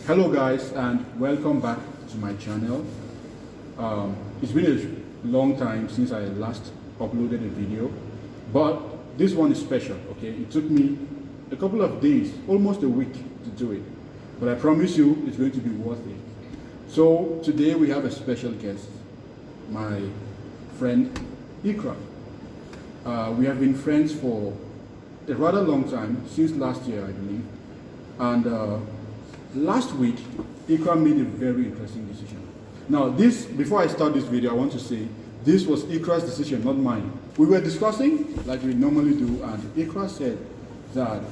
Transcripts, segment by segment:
Hello guys, and welcome back to my channel. It's been a long time since I last uploaded a video, but this one is special, okay? It took me a couple of days, almost a week to do it, but I promise you it's going to be worth it. So today we have a special guest, my friend Ikra. We have been friends for a rather long time, since last year I believe, and last week Ikra made a very interesting decision. Now before I start this video, I want to say this was Ikra's decision, not mine. We were discussing like we normally do, and Ikra said that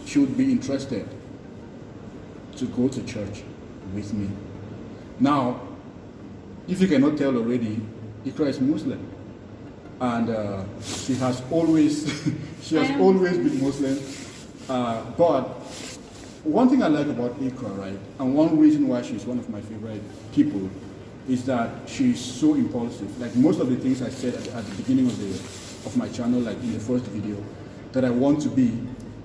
she would be interested to go to church with me. Now, if you cannot tell already, Ikra is Muslim, and she has always always been Muslim. But one thing I like about Ikra, right, and one reason why she's one of my favorite people, is that she's so impulsive. Like most of the things I said at the beginning of my channel, like in the first video, that I want to be,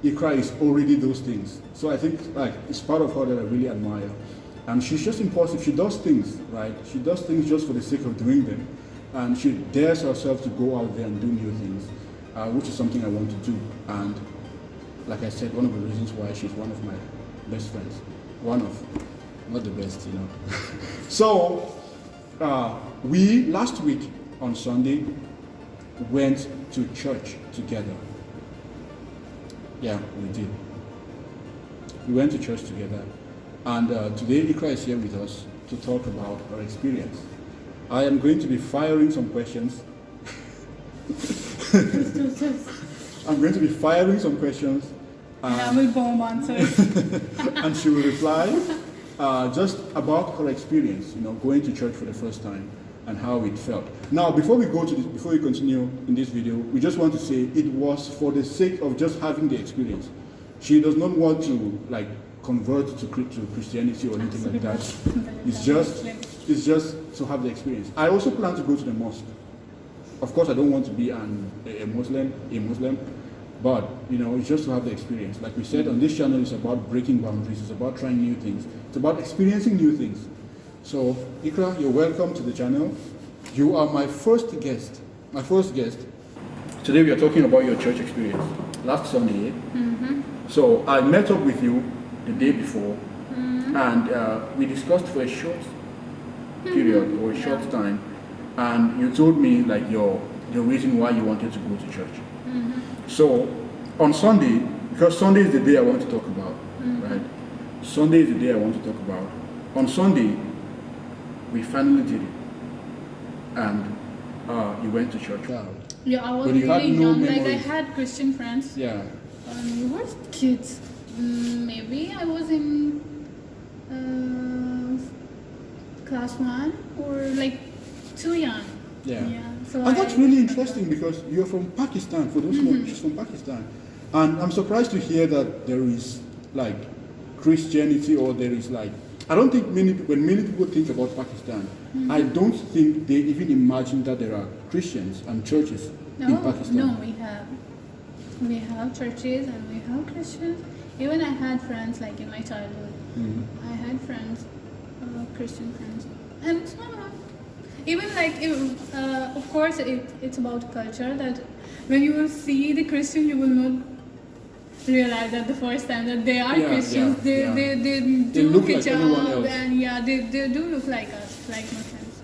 Ikra is already those things. So I think like it's part of her that I really admire. And she's just impulsive. She does things, right? She does things just for the sake of doing them. And she dares herself to go out there and do new things, which is something I want to do. And like I said, one of the reasons why she's one of my best friends. One of, not the best, you know. So, we last week on Sunday went to church together. Yeah, we did. We went to church together. And today Ikra is here with us to talk about her experience. I am going to be firing some questions. I'm going to be firing some questions. And I will bomb answers. And she will reply just about her experience, you know, going to church for the first time and how it felt. Now, before we continue in this video, we just want to say it was for the sake of just having the experience. She does not want to like convert to Christianity or anything like that. It's just to have the experience. I also plan to go to the mosque. Of course, I don't want to be a Muslim, but you know, it's just to have the experience. Like we said on this channel, it's about breaking boundaries. It's about trying new things. It's about experiencing new things. So, Ikra, you're welcome to the channel. You are my first guest. Today we are talking about your church experience. Last Sunday. Mm-hmm. So I met up with you the day before, and we discussed for a short period or a short time, and you told me like the reason why you wanted to go to church. So on Sunday, because Sunday is the day I want to talk about, right? Sunday is the day I want to talk about. On Sunday, we finally did it, and you went to church. Yeah, I was But you really had no young. memories. Like I had Christian friends. Yeah. We were kids. Maybe I was in class 1 or like too young. Yeah. So And that's really interesting because you're from Pakistan, for those who are she's from Pakistan. And I'm surprised to hear that there is like Christianity, or there is like, I don't think when many people think about Pakistan, I don't think they even imagine that there are Christians and churches in Pakistan. No, we have churches and we have Christians. Even I had friends like in my childhood. I had friends, Christian friends, and it's not wrong. Even like, of course, it's about culture that when you will see the Christian, you will not realize that the first time that they are Christians. They do look like everyone hijab, else. and they do look like us, like Muslims.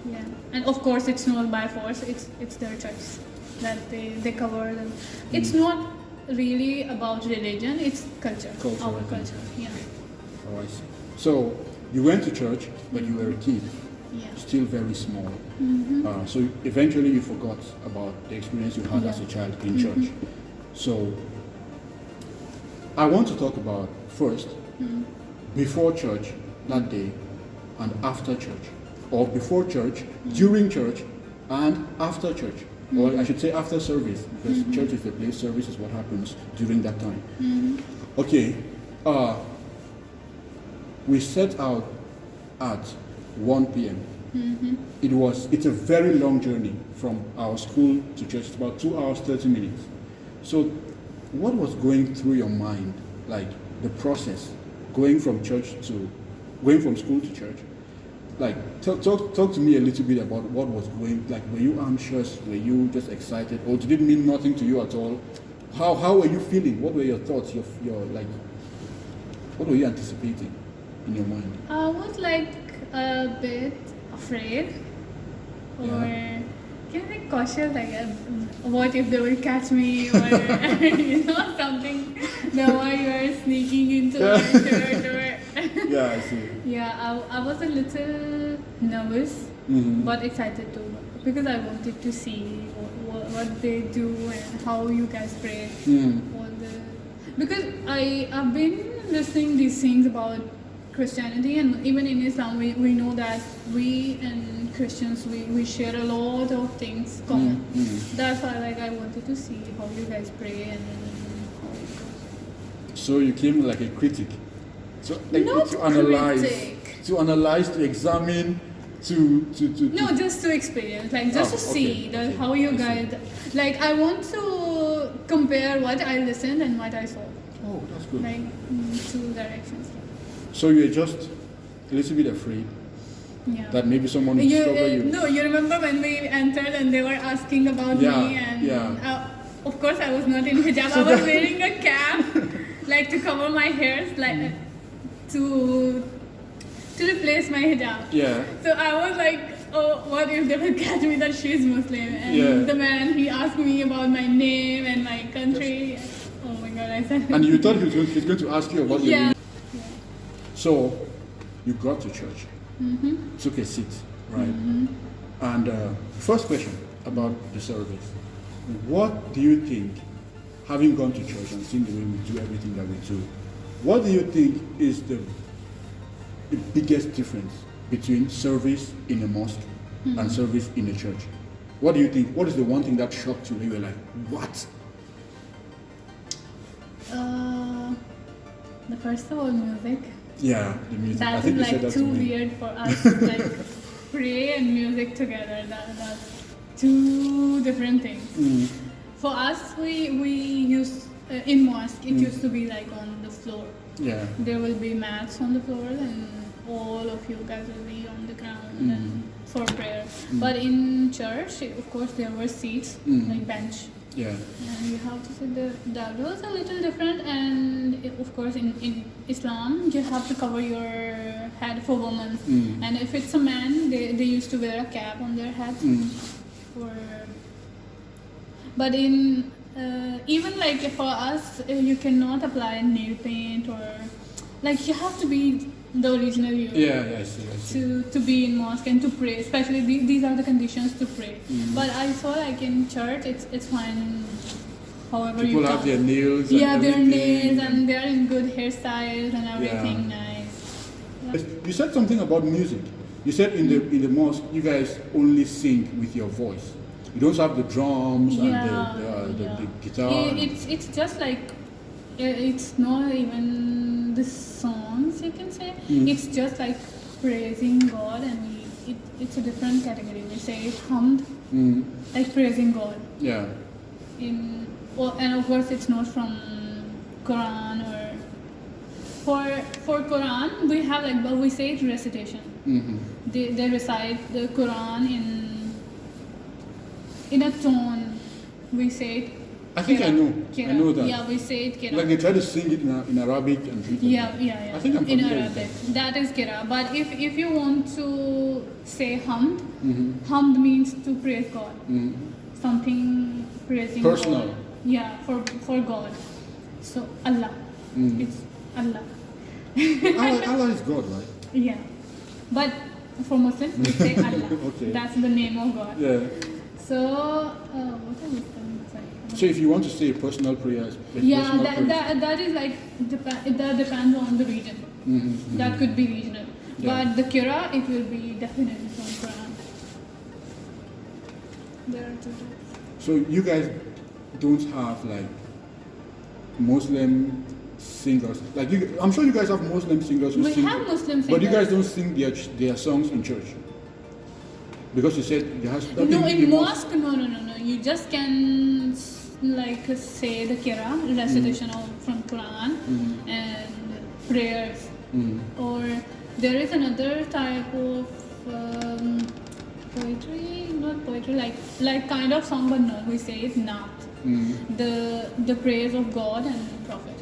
Yeah, and of course, it's not by force. It's their choice that they cover them. It's not really about religion. It's culture. Our culture. Yeah. Oh, I see. So you went to church, but you were a kid. Yeah. Still very small. So eventually you forgot about the experience you had as a child in church. So I want to talk about first, before church that day and after church, or before church, during church, and after church. Or I should say after service, because church is the place, service is what happens during that time. Okay, we set out at 1 p.m. It's a very long journey from our school to church. It's about 2 hours, 30 minutes. So what was going through your mind, like the process going from school to church. Like, talk to me a little bit about what was going. Like, were you anxious? Were you just excited, or did it mean nothing to you at all? How were you feeling? What were your thoughts? Your like, what were you anticipating in your mind? I was like a bit afraid, or can I cautious, like what if they will catch me, or something. The way you are sneaking into the church, or Yeah, I see. yeah, I was a little nervous, but excited too, because I wanted to see what they do and how you guys pray. Because I've been listening these things about Christianity, and even in Islam we know that we and Christians we share a lot of things common. That's why I wanted to see how you guys pray and how it goes. So you came like a critic, so Not to analyze, critic. to examine, to No, just to experience, like just to see that how you guys. Like I want to compare what I listened and what I saw. Oh, that's good. Like two directions. So you're just a little bit afraid Yeah. that maybe someone will discover you. No, you remember when we entered and they were asking about me, and of course I was not in hijab. I was wearing a cap, like to cover my hairs, like to replace my hijab. Yeah. So I was like, oh, what if they will catch me that she's Muslim? And the man, he asked me about my name and my country. Oh my God, I said. And you thought he's going to ask you about your Yeah. So you got to church, took a seat, right? And first question about the service. What do you think, having gone to church and seen the way we do everything that we do, what do you think is the biggest difference between service in a mosque and service in a church? What do you think? What is the one thing that shocked you? You were like, what? The first of all, music. Yeah, the music. I That think is you said like that too to me. weird for us. Like pray and music together. That's two different things. For us, we used in mosque. It used to be like on the floor. Yeah. There will be mats on the floor, and all of you guys will be on the ground and for prayer. But in church, of course, there were seats like bench. Yeah. And you have to sit there. That was a little different, and of course in Islam you have to cover your head for women, and if it's a man, they used to wear a cap on their head. But in even like for us, you cannot apply nail paint, or like you have to be the original you. Yeah, I see. To be in mosque and to pray, especially these are the conditions to pray. But I saw like in church, it's fine. However People you have come. their nails. Yeah, and their everything. nails, and they're in good hairstyles and everything nice. You said something about music. You said in the mosque, you guys only sing with your voice. You don't have the drums and the guitar. It's just like it's not even the songs, you can say. It's just like praising God, and it's a different category. We say hamd, like praising God. Yeah. And of course it's not from Quran, or for Quran we have like, but we say it recitation. They recite the Quran in a tone. We say it. I think I know. Kira. I know that. Yeah, we say it kira. Like they try to sing it in Arabic and things like that. Yeah. I think I'm in familiar with Arabic. That is kira. But if you want to say hamd, hamd means to praise God. Something praising Personal. God. Yeah, for God. So Allah. It's Allah. Allah is God, right? Yeah. But for Muslims, we say Allah. Okay. That's the name of God. Yeah. So, what I was going to say? So if you want to say a personal prayer, Yeah, that is like, that depends on the region. That could be regional. Yeah. But the kira, it will be definitely from Quran. There are two types. So you guys don't have like Muslim singers. Like I'm sure you guys have Muslim singers who We sing. have Muslim singers. But you guys don't sing their songs in church. Because you said there has No, in mosque, no. You just can like say the kira, recitation from Quran, and prayers. Or there is another type of poetry, not poetry, like kind of song, but no, we say it's not. The praise of God and Prophet.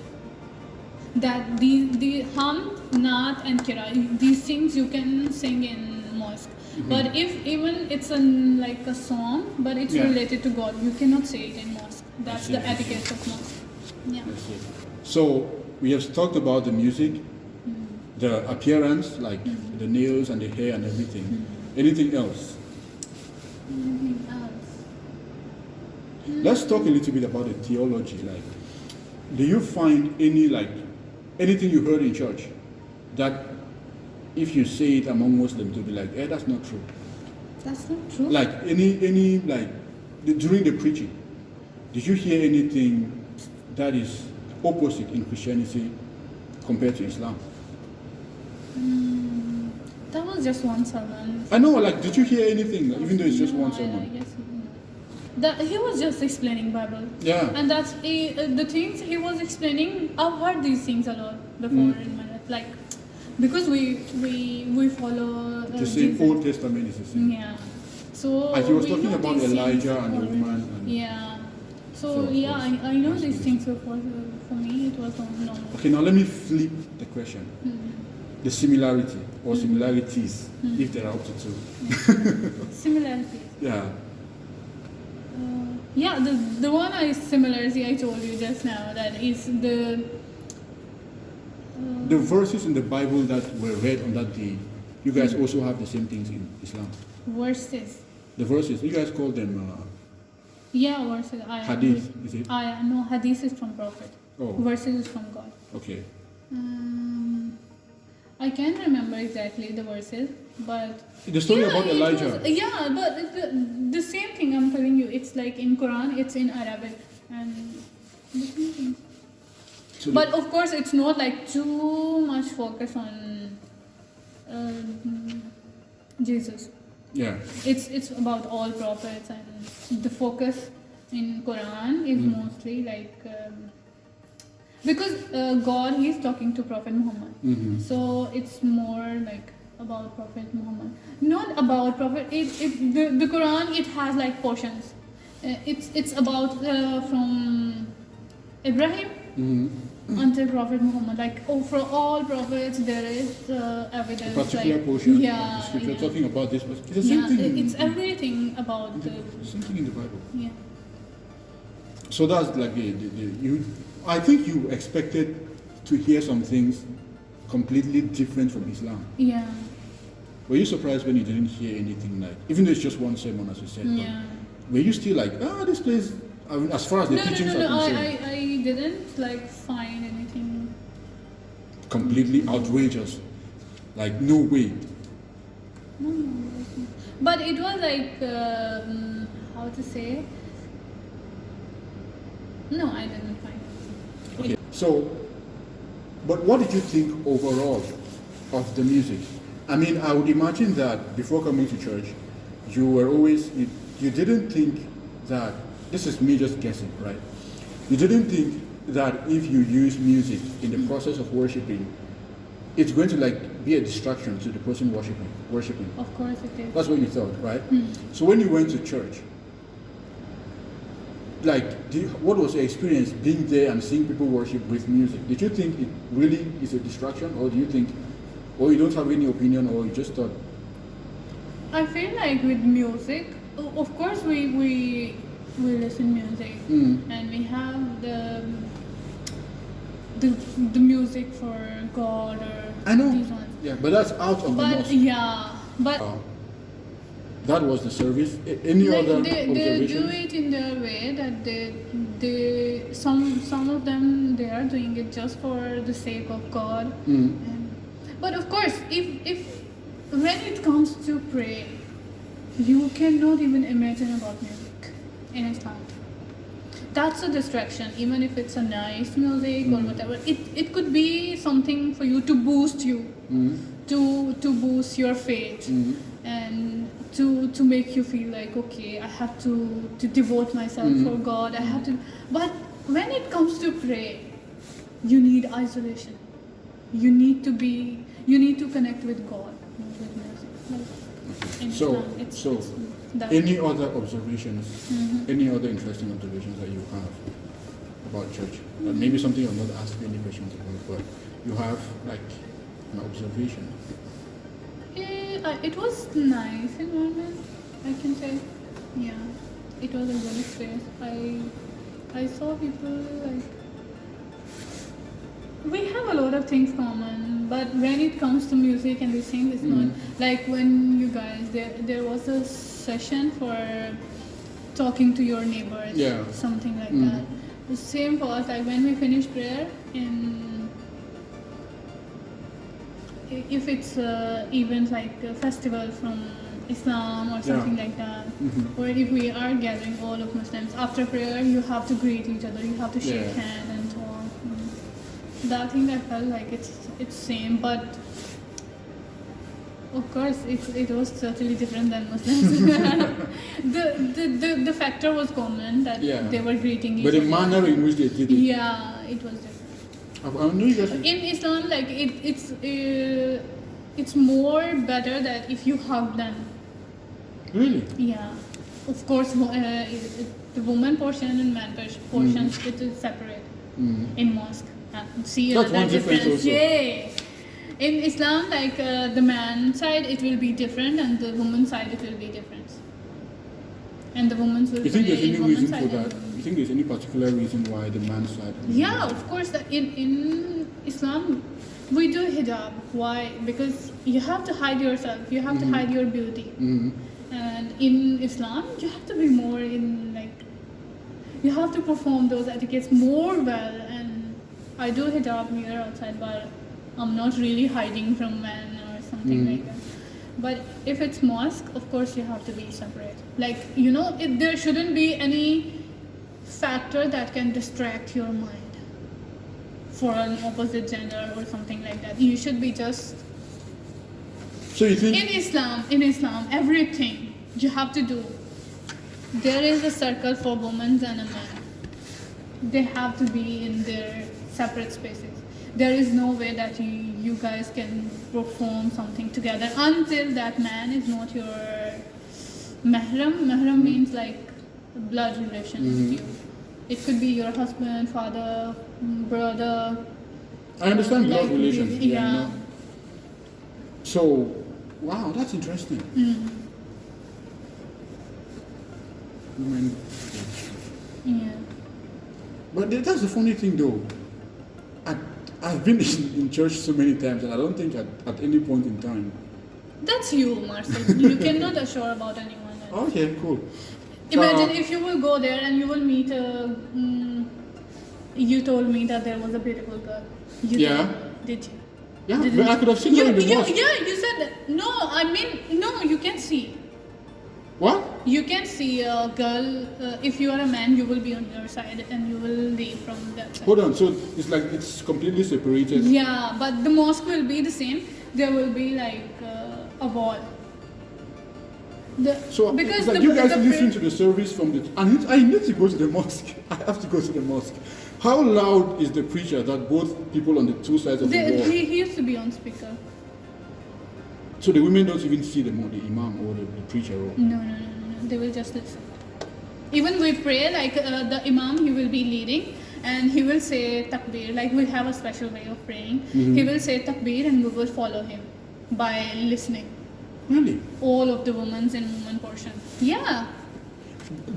That the hum, naat and kira, these things you can sing in mosque. But if even it's like a song, but it's related to God, you cannot say it in mosque. That's the etiquette of mosque. Yeah. So we have talked about the music, the appearance, like the nails and the hair and everything. Anything else? Anything else? Let's talk a little bit about the theology. Like, do you find anything you heard in church that if you say it among Muslims, they'll be like, that's not true. That's not true. Like any during the preaching, did you hear anything that is opposite in Christianity compared to Islam? That was just one sermon. I know, like, did you hear anything, even though it's just one I sermon? guess he was just explaining Bible. Yeah. And that's the things he was explaining. I've heard these things a lot before in my life, like because we follow The same Jesus. Old Testament is the same. Yeah. So Like he was we talking know about these Elijah things and the already. woman. And Yeah. So, So of yeah, course, I know that's these good. things before. For me, it was normal. Okay, now let me flip the question. The similarity or similarities, if there are up to two. Similarities. Yeah. Yeah, the one similarity I told you just now, that is the The verses in the Bible that were read on that day, you guys also have the same things in Islam. verses. The verses, you guys call them Yeah, verses. hadith, is it? No, hadith is from Prophet. Oh. Verses is from God. Okay. I can't remember exactly the verses, but The story about it Elijah. was- yeah, but the same thing I'm telling you. It's like in Quran, it's in Arabic, and the same thing. So But of course, it's not like too much focus on Jesus. yeah. It's about all prophets, and the focus in Quran is mostly like because God, He's talking to Prophet Muhammad, so it's more like about Prophet Muhammad, not about Prophet. The Quran, it has like portions. It's about from Ibrahim until Prophet Muhammad. Like for all prophets, there is evidence. A particular like, portion of yeah, the scripture yeah. talking about this, but it's the same thing. It's everything about the Same thing in the Bible. yeah. So that's like you. I think you expected to hear some things completely different from Islam. Yeah. Were you surprised when you didn't hear anything like, even though it's just one sermon, as you said? but Yeah. Were you still like, this place? I mean, as far as the teachings are concerned, I didn't like find anything. completely outrageous. Like, no way. No. But it was like how to say? No, I didn't find anything. Okay. So, but what did you think overall of the music? I mean, I would imagine that before coming to church, you were always, you didn't think that, this is me just guessing, right? You didn't think that if you use music in the process of worshiping, it's going to like be a distraction to the person worshiping. Of course it is. That's what you thought, right? So when you went to church, like, what was your experience being there and seeing people worship with music? Did you think it really is a distraction, or do you think, or you don't have any opinion, or you just thought? I feel like with music, of course we listen music, and we have the music for God or I know. these ones. Yeah, but that's out of the But mosque. yeah, but That was the service. Any like other they do observations? it in their way that they some of them they are doing it just for the sake of God. But of course, if when it comes to pray, you cannot even imagine about music in Islam. That's a distraction, even if it's a nice music or whatever. It could be something for you to boost you, to boost your faith, and to make you feel like, okay, I have to devote myself for God. I have to. But when it comes to pray, you need isolation. you need to connect with God with music. Like, in So, Islam, it's that. any other observations, any other interesting observations that you have about church? Maybe something I'm not asking any questions about, but you have like an observation. It was nice environment, I can say. Yeah, it was a good space. I saw people like we have a lot of things common, but when it comes to music and these things, it's not like when you guys there was a session for talking to your neighbors, something like that. The same for us, like when we finish prayer if it's event like a festival from Islam or something like that, or if we are gathering all of Muslims after prayer, you have to greet each other, you have to shake hands and talk. That thing I felt like it's same, but of course it was totally different than Muslims. the factor was common that they were greeting each other. But the manner in which they did it. Yeah, it was different. In Islam, like it's more better that if you hug them. Really? Yeah, of course. The woman portion and man portion it is separate in mosque. See that's another one difference also. Yeah. In Islam, like the man side, it will be different, and the woman side, it will be different. And the woman's will. You think there's any reason for side that? You think there's any particular reason why the man's side? Yeah, of course. That in Islam, we do hijab. Why? Because you have to hide yourself. You have to hide your beauty. And in Islam, you have to be more in like. You have to perform those etiquettes more well. And I do hijab here outside, but I'm not really hiding from men or something like that. But if it's mosque, of course you have to be separate. Like, there shouldn't be any factor that can distract your mind for an opposite gender or something like that. You should be just... So you think... In Islam, everything you have to do, there is a circle for women and a man. They have to be in their separate spaces. There is no way that you guys can perform something together until that man is not your mahram. Mahram means like blood relation with you. It could be your husband, father, brother. I understand blood relations. Yeah. So, wow, that's interesting. Women. Yeah. But that's the funny thing though. I've been in church so many times and I don't think at any point in time. That's you, Marcel. You cannot assure about anyone else. Okay, cool. Imagine if you will go there and you will meet you told me that there was a beautiful girl. Did you? Yeah, but I could have seen her in the mosque. Yeah, you said that. No, you can see. What? You can see a girl. If you are a man, you will be on your side and you will leave from that side. Hold on, so it's like it's completely separated. Yeah, but the mosque will be the same. There will be like a wall. Because like you guys listen to the service from the... I need to go to the mosque. I have to go to the mosque. How loud is the preacher that both people on the two sides of the wall... He used to be on speaker. So the women don't even see the imam or the preacher? Or... No. They will just listen. Even we pray, like the imam, he will be leading and he will say takbir. Like we have a special way of praying. He will say takbir and we will follow him by listening. Really? All of the women's and women portion. Yeah.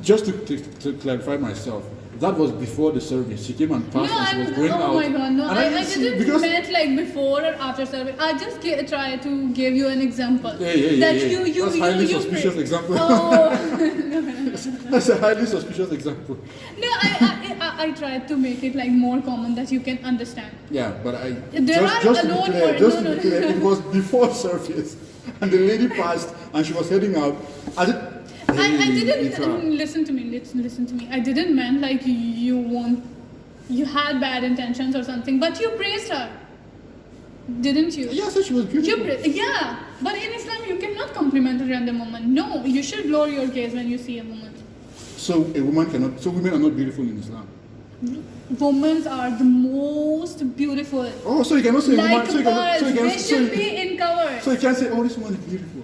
Just to clarify myself, that was before the service. She came and passed and she was going out. Oh my god, no. I didn't meant like before or after service. I just try to give you an example. Yeah. That's a highly suspicious example. Oh. That's a highly suspicious example. No, I tried to make it like more common that you can understand. Yeah, but just to be clear, it was before service. And the lady passed and she was heading out. I didn't listen to me. I didn't mean like you had bad intentions or something, but you praised her, didn't you? Yeah, I said she was beautiful. Yeah, but in Islam you cannot compliment a random woman. No, you should lower your gaze when you see a woman. So women are not beautiful in Islam. Women are the most beautiful. Oh, so you cannot say Like woman. pearls, they So should be in cover. you can't say, oh, this one is beautiful.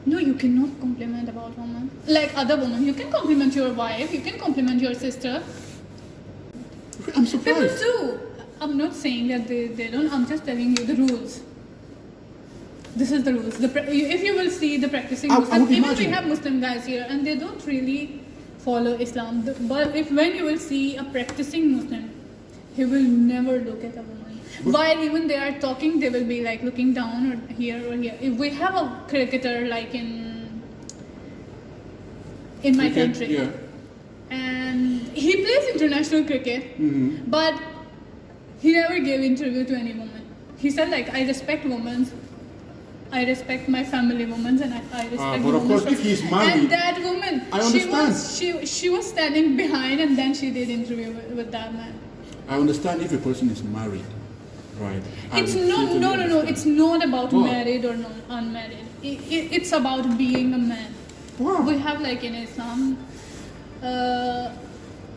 No, you cannot compliment about women. Like other women, you can compliment your wife, you can compliment your sister. I'm People surprised. do. I'm not saying that they don't. I'm just telling you the rules. This is the rules. If you will see the practicing I Muslims, would even imagine. we have Muslim guys here, and they don't really follow Islam. But when you will see a practicing Muslim, he will never look at a woman. While even they are talking, they will be like looking down or here or here. If we have a cricketer like in my Okay, country, yeah. and he plays international cricket, Mm-hmm. but he never gave interview to any woman. He said like, I respect women, I respect my family women, and I respect but of course, women. if he's married, and that woman, I she understand. she was standing behind, and then she did interview with that man. I understand if a person is married, right? It's I not totally no. understand. It's not about What? married or non unmarried. It's about being a man. Wow. We have like in Islam,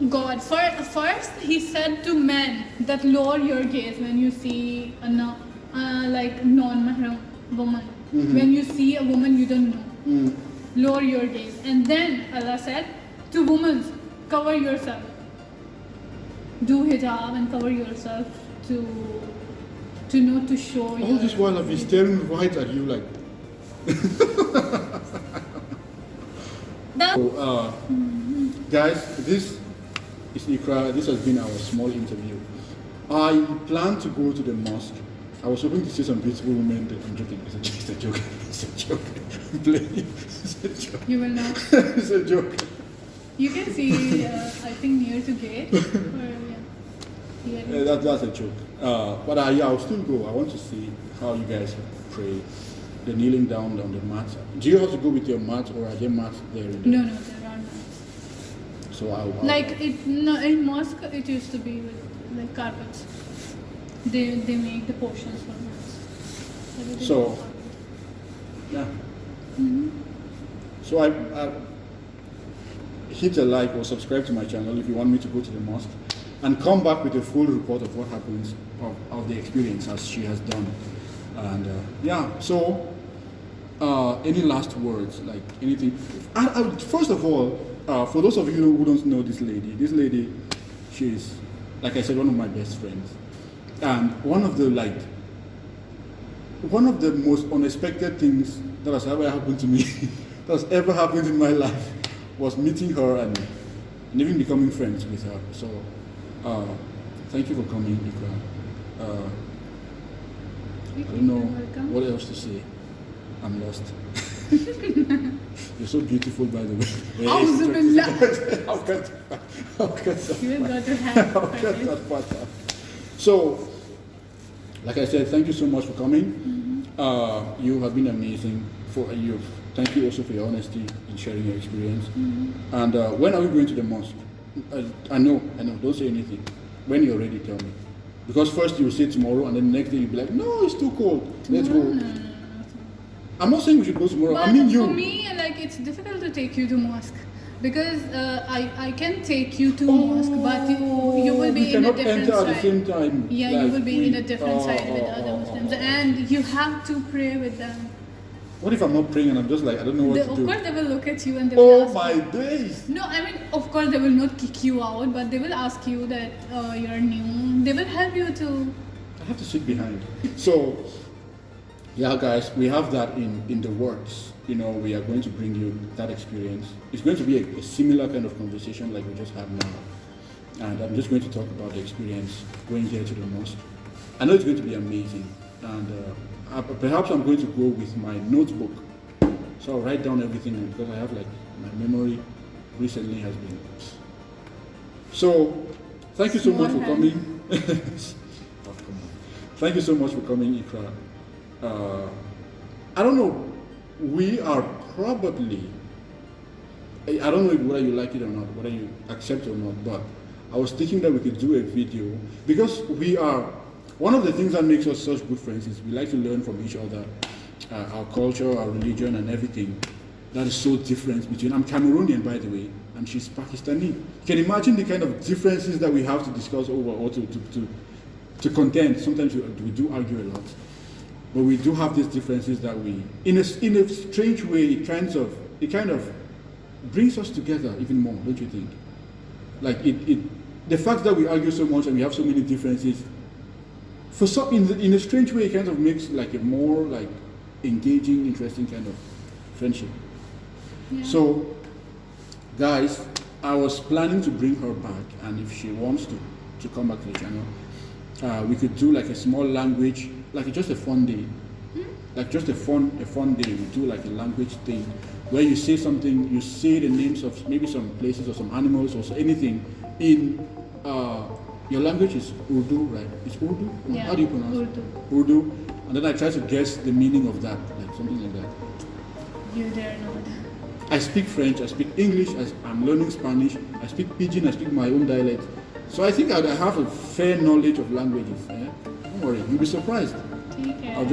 God first he said to men that lower your gaze when you see a non-mahram woman. Mm-hmm. When you see a woman you don't know, Mm. lower your gaze. And then Allah said to women, cover yourself. Do hijab and cover yourself to not to show All your. this while I've been staring right at you like. That, So, guys, this is Ikra. This has been our small interview. I plan to go to the mosque. I was hoping to see some beautiful women. I'm joking. It's a joke. It's a joke. I'm playing. It's a joke. you will know. It's a joke. You can see, I think near to gate. Or, yeah. That's a joke. But I'll still go. I want to see how you guys pray. The kneeling down on the mat. Do you have to go with your mat, or are there mats there? No, there are not. So I'll Like in mosque, it used to be with like carpets. They make the portions for mats. Everything So- is carpet. yeah. Mhm. So I hit a like or subscribe to my channel if you want me to go to the mosque and come back with a full report of what happens of the experience as she has done. And so any last words, like anything? First of all, for those of you who don't know this lady, she's, like I said, one of my best friends. And one of the most unexpected things that has ever happened to me, that has ever happened in my life, was meeting her and even becoming friends with her. So, thank you for coming, Ikra. I don't know Welcome. what else to say. I'm lost. You're so beautiful, by the way. Auzubillah. How can You will go to how hell. can that part out? So, like I said, thank you so much for coming. You have been amazing. Thank you also for your honesty in sharing your experience. And when are we going to the mosque? I know. Don't say anything. When you're ready, tell me. Because first you will say tomorrow, and then the next day you'll be like, no, it's too cold. Let's go. No. I'm not saying we should go tomorrow. But I mean you. for me, like it's difficult to take you to mosque because I can take you to mosque, but you will we be in a cannot different enter at the side. same time. Yeah, you like will be we- in a different side with other Muslims, and you have to pray with them. What if I'm not praying and I'm just like, I don't know what Of to do? course, they will look at you and they will Oh ask my you. days! No, I mean, of course, they will not kick you out, but they will ask you that you're new. They will help you to. I have to sit behind. So, yeah, guys, we have that in the works. We are going to bring you that experience. It's going to be a similar kind of conversation like we just had now. And I'm just going to talk about the experience going here to the mosque. I know it's going to be amazing. And perhaps I'm going to go with my notebook. So I'll write down everything because I have my memory recently has been. So, thank you so much for coming. Oh, come on. Thank you so much for coming, Ikra. I don't know. We are probably, I don't know whether you like it or not, whether you accept it or not, but I was thinking that we could do a video because one of the things that makes us such good friends is we like to learn from each other, our culture, our religion, and everything. that is so different between, I'm Cameroonian, by the way, and she's Pakistani. You can imagine the kind of differences that we have to discuss over or to contend. Sometimes we do argue a lot, but we do have these differences that we, in a strange way, it kind of brings us together even more, don't you think? Like the fact that we argue so much and we have so many differences, for some, in a strange way, it kind of makes like a more like engaging, interesting kind of friendship. Yeah. So, guys, I was planning to bring her back, and if she wants to come back to the channel, we could do like a small language, like just a fun day, like just a fun day. We do like a language thing where you say something, you say the names of maybe some places or some animals or so, anything in your language is Urdu, right? It's Urdu? Yeah. How do you pronounce Urdu. it? Urdu. And then I try to guess the meaning of that, like something like that. You dare know that. I speak French, I speak English, I'm learning Spanish, I speak Pidgin, I speak my own dialect. So I think I have a fair knowledge of languages. Yeah? Don't worry, you'll be surprised. Take care. I'll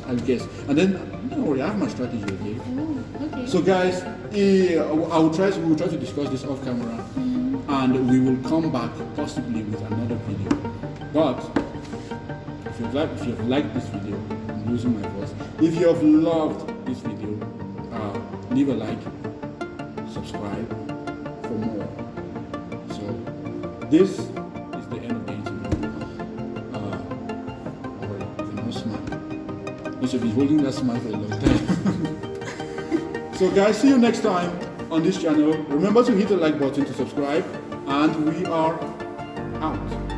I'll guess. And then, don't worry, I have my strategy, okay? Oh, okay. So guys, we will try to discuss this off camera, and we will come back possibly with another video. But if you've liked this video, I'm losing my voice. If you have loved this video, leave a like, subscribe for more. So this is the end of the interview. Alright, no smile. You should be holding that smile for a long time. So guys, see you next time on this channel. Remember to hit the like button to subscribe, and we are out.